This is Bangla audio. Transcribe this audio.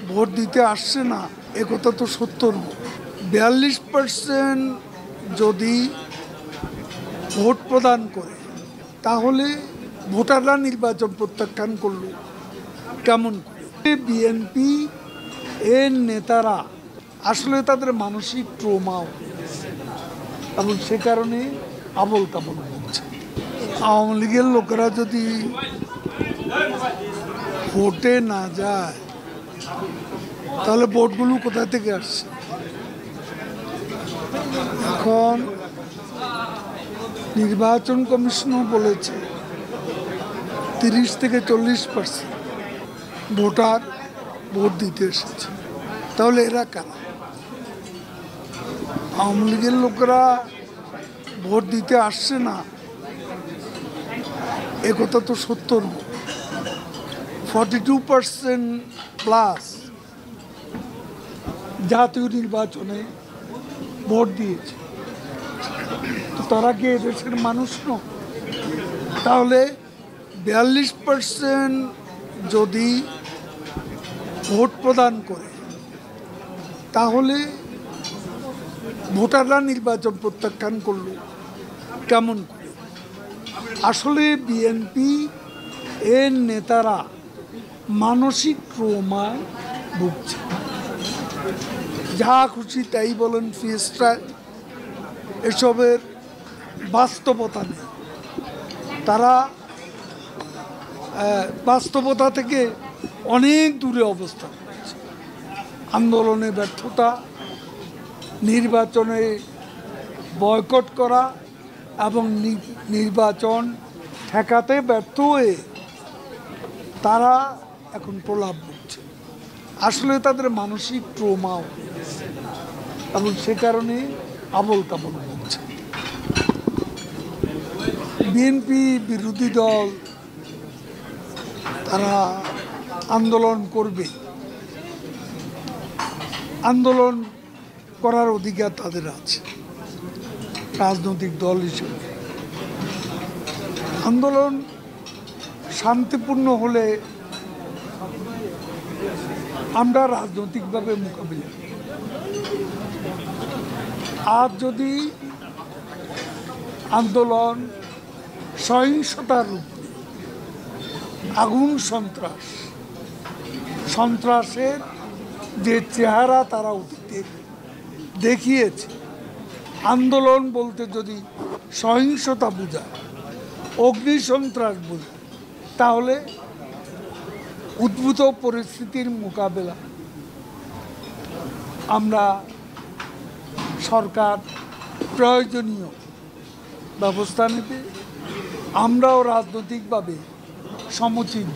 ভোট দিতে আসছে না একথা তো সত্য নয়। 42% যদি ভোট প্রদান করে তাহলে ভোটাররা নির্বাচন প্রত্যাখ্যান করলো কেমন করে? বিএনপি এর নেতারা আসলে তাদের মানসিক ট্রমা এবং সে কারণে আবল তাবল বলছে। আওয়ামী লীগের লোকেরা যদি ভোটে না যায় তাহলে ভোটগুলো কোথা থেকে আসছে? এখন নির্বাচন কমিশনও বলেছে 30 থেকে 40% ভোটার ভোট দিতে এসেছে। তাহলে এরা কারা? আওয়ামী লীগের লোকেরা ভোট দিতে আসছে না একথা তো সত্য নয়। 42% প্লাস জাতীয় নির্বাচনে ভোট দিয়েছে। তো তারা কি এদেশের মানুষ নয়? তাহলে 42% যদি ভোট প্রদান করে তাহলে ভোটাররা নির্বাচন প্রত্যাখ্যান করলো কেমন করে? আসলে বিএনপি এর নেতারা মানসিক ট্রমায় ভুগছে। যা খুশি তাই বলেন, ফিয়েস্টায় এসবের বাস্তবতা নেই। তারা বাস্তবতা থেকে অনেক দূরে অবস্থান করছে। আন্দোলনে ব্যর্থতা, নির্বাচনে বয়কট করা এবং নির্বাচন ঠেকাতে ব্যর্থ হয়ে তারা এখন প্রলাপ করছে। আসলে তাদের মানসিক ট্রমা এবং সে কারণে আবল তাবল বলছে। বিএনপি বিরোধী দল তারা আন্দোলন করবে, আন্দোলন করার অধিকার তাদের আছে রাজনৈতিক দল হিসেবে। আন্দোলন শান্তিপূর্ণ হলে আমরা রাজনৈতিকভাবে মোকাবিলা করি। আর যদি আন্দোলন সহিংসতার রূপ, আগুন সন্ত্রাসের যে চেহারা তারা অতীতে দেখিয়েছে, আন্দোলন বলতে যদি সহিংসতা বোঝায়, অগ্নিসন্ত্রাস বোঝায়, তাহলে উদ্ভূত পরিস্থিতির মোকাবেলা আমরা সরকার প্রয়োজনীয় ব্যবস্থা নেবে। আমরাও রাজনৈতিকভাবে সমুচিত